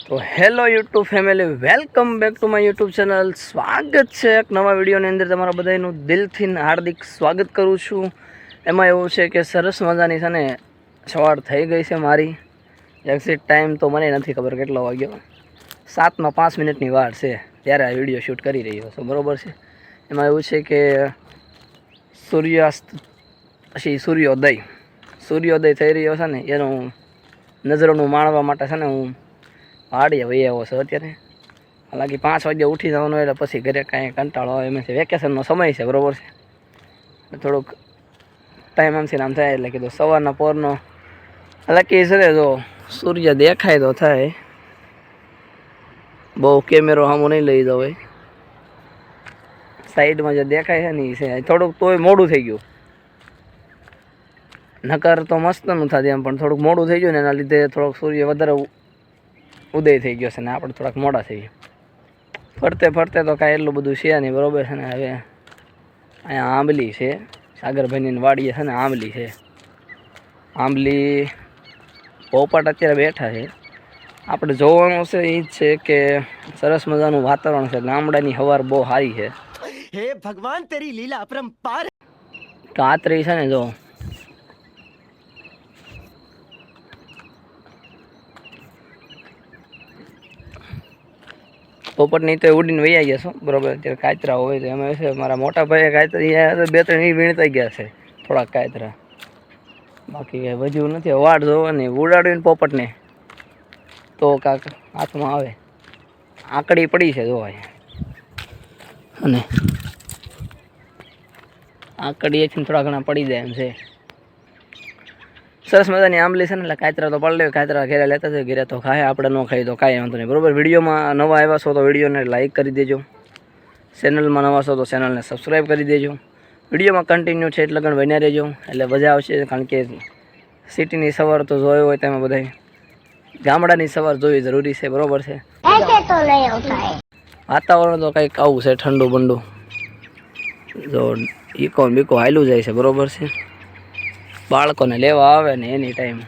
તો hello YouTube family, welcome back to my YouTube channel. સ્વાગત છે એક નવા વિડીયોની અંદર. તમારા બધાનું દિલથી હાર્દિક સ્વાગત કરું છું. એમાં એવું છે કે સરસ મજાની છે ને સવાર થઈ ગઈ છે મારી. એક્ઝેક્ટ ટાઈમ તો મને નથી ખબર કેટલો વાગ્યો, 7:05 વાર છે ત્યારે આ વિડીયો શૂટ કરી રહ્યો છું, બરાબર છે. એમાં એવું છે કે સૂર્યાસ્ત પછી સૂર્યોદય થઈ રહ્યો છે ને એનું નજરોનું માણવા માટે છે ને હું વાડીએ વહી આવ્યો છે અત્યારે. હાલાકી 5 વાગે ઉઠી જવાનું એટલે પછી ઘરે કાંઈ કંટાળો આવે એમ છે. વેકેશનનો સમય છે, બરાબર છે. થોડુંક ટાઈમ આમથી આમ થાય એટલે કીધું સવારના પોરનો. હાલાકી છે ને જો સૂર્ય દેખાય તો થાય, બહુ કેમેરો સામો નહીં લઈ જાવ. સાઈડમાં જે દેખાય છે ને એ છે થોડુંક, તોય મોડું થઈ ગયું. નકર તો મસ્તનું થતી એમ, પણ થોડુંક મોડું થઈ ગયું ને એના લીધે થોડોક સૂર્ય વધારે ઉદય થઈ ગયો છે ને આપણે થોડાક મોડા થઈ ગયા. ફરતે તો કાંઈ એટલું બધું છે નહીં, બરાબર છે ને. હવે અહીંયા આંબલી છે, સાગરભાઈની વાડીએ છે ને આંબલી છે. આંબલી પોપટ અત્યારે બેઠા છે. આપણે જોવાનું છે એ જ છે કે સરસ મજાનું વાતાવરણ છે. ગામડાની હવાર બહુ સારી છે. હે ભગવાન, તેરી લીલા અપરંપાર. કાતરી છે ને જો પોપટની તો ઉડીને વૈયા ગયા છો, બરાબર. અત્યારે કાતરા હોય તો એમાં છે મારા મોટા ભાઈએ કાતરી 2-3 વીણતા ગયા છે, થોડાક કાતરા. બાકી કંઈ વધ્યું નથી. વાડ જોવાની, ઉડાડ્યું ને પોપટને તો કાંક હાથમાં આવે. આંકડી પડી છે જોવાય, અને આંકડી એથી થોડા ઘણા પડી જાય એમ છે. સરસ મજાની આંબલી છે ને એટલે કાતરા તો પડી લે. કાતરા ઘેરે લેતા જાય, ઘેરે તો ખાય, આપણે ન ખાઈ તો કાંઈ વાંધો નહીં, બરાબર. વિડીયોમાં નવા આવ્યા છો તો વિડીયોને લાઇક કરી દેજો. ચેનલમાં નવા છો તો ચેનલને સબસ્ક્રાઈબ કરી દેજો. વિડીયોમાં કન્ટિન્યુ છે એટલે લગન બન્યા રહેજો, એટલે મજા આવશે. કારણ કે સિટીની સવાર તો જોયો હોય તેમાં બધાય ગામડાની સવાર જોવી જરૂરી છે, બરાબર છે. વાતાવરણ તો કંઈક આવું છે, ઠંડુ બંડુ. જો ઇકો બીકો હાલ્યું જાય છે, બરાબર છે. બાળકોને લેવા આવે ને એની ટાઈમ.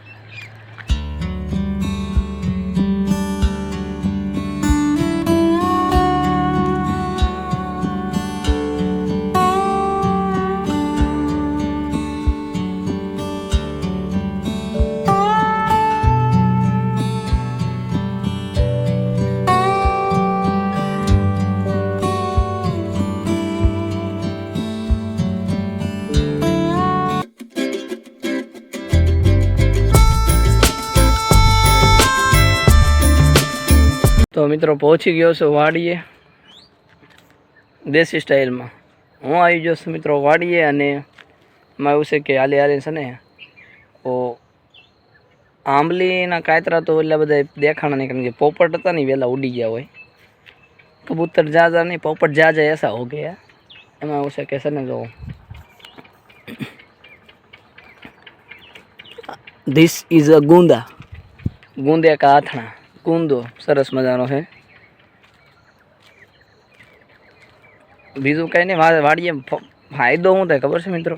તો મિત્રો પહોંચી ગયો છું વાડીએ, દેશી સ્ટાઇલમાં. હું આવી ગયો છું મિત્રો વાડીએ, અને એમાં એવું છે કે હાલી છે ને તો આંબલીના કાતરા તો એટલા બધા દેખાણા નહીં, કારણ કે પોપટ હતા ને વહેલા ઉડી ગયા હોય. કબૂતર જા નહીં, પોપટ જા એસા હો ગયા. એમાં એવું છે કે છે ને જો ધીસ ઇઝ અ ગુંદે કા આથણા. ગુંદો સરસ મજાનો છે. બીજું કંઈ નહીં, વાડીએ ફાયદો શું થાય ખબર છે મિત્રો?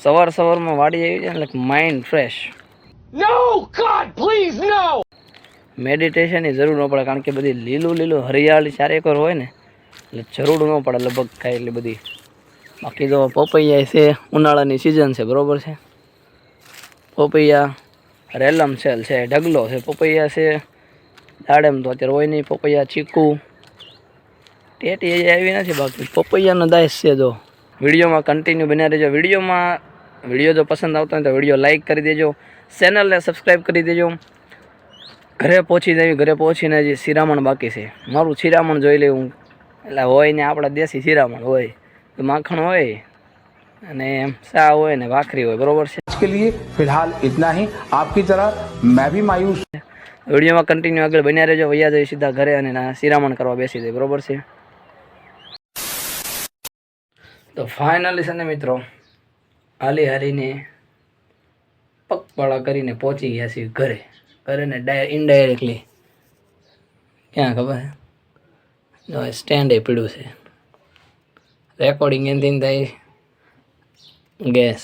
સવારમાં વાડી આવી જાય એટલે mind fresh. No god please no. મેડિટેશનની જરૂર ન પડે, કારણ કે બધી લીલું હરિયાળી ચારેકોર હોય ને એટલે જરૂર ન પડે લગભગ કાંઈ એટલી બધી. બાકી તો પપૈયા છે, ઉનાળાની સિઝન છે, બરાબર છે. પપૈયા રેલમ સેલ છે, ઢગલો છે. પપૈયા છે દાડેમ તો અત્યારે હોય નહીં. પપૈયા ચીકુ ટેટી આવી નથી, બાકી પપૈયાનો દાયસ છે. જો વિડીયોમાં કન્ટિન્યુ બન્યા રહેજો. વિડીયો જો પસંદ આવતો હોય તો વિડીયો લાઇક કરી દેજો, ચેનલને સબસ્ક્રાઈબ કરી દેજો. ઘરે પહોંચીને હજી શિરામણ બાકી છે. મારું શિરામણ જોઈ લેવું. એટલે હોય ને આપણા દેશી શિરામણ હોય, માખણ હોય અને ચા હોય ને ભાખરી હોય, બરોબર છે. के लिए फिलहाल इतना ही. आपकी तरह मैं भी मायूस. વિડીયોમાં કન્ટિન્યુ આગળ બન્યા રહેજો. વૈયા જઈ સીધા ઘરે અને શિરામણ કરવા બેસી જાય, બરોબર છે. તો ફાઇનલી છે ને મિત્રો હાલીને પગપાળા કરીને પહોંચી ગયા છીએ ઘરે ને ઇનડાયરેક્ટલી ક્યાં ખબર છે, સ્ટેન્ડે પીડ્યું છે. રેકોર્ડિંગ એનથી થાય ગેસ.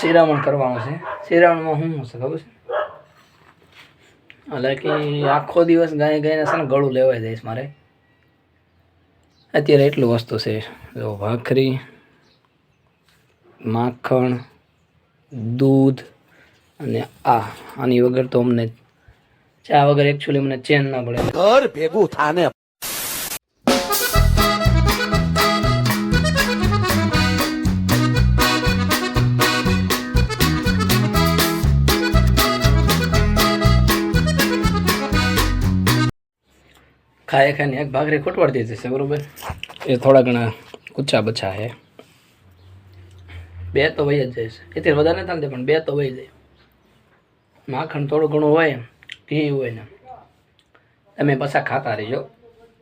શિરામણ કરવાનું છે. શિરામણમાં શું છે ખબર છે? એટલે કે આખો દિવસ ગાય ગાયને છે ને ગળું લેવાઈ જઈશ મારે. અત્યારે એટલું વસ્તુ છે, જો ભાખરી, માખણ, દૂધ અને આની વગર તો અમને ચા વગર એકચ્યુઅલી મને ચેન ના પડે. घर भेगू थाने ખાય ખાઈને એક ભાખરી ખૂટવાડતી જશે બરોબર. એ થોડા ઘણા કુચ્ચા બચ્ચા છે, 2 તો વહી જ જાય છે. એથી વધારે નથી પણ 2 તો વહી જાય. માખણ થોડું ઘણું હોય, ઘી હોય ને તમે પાછા ખાતા રહીજો.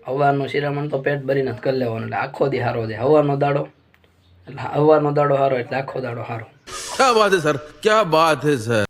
હવારનું શિરામણ તો પેટ ભરીને જ કરી લેવાનું, એટલે આખો દી સારો જાય. હવારનો દાડો એટલે હવારનો દાડો સારો એટલે આખો દાડો સારો. क्या बात है सर, क्या बात है सर.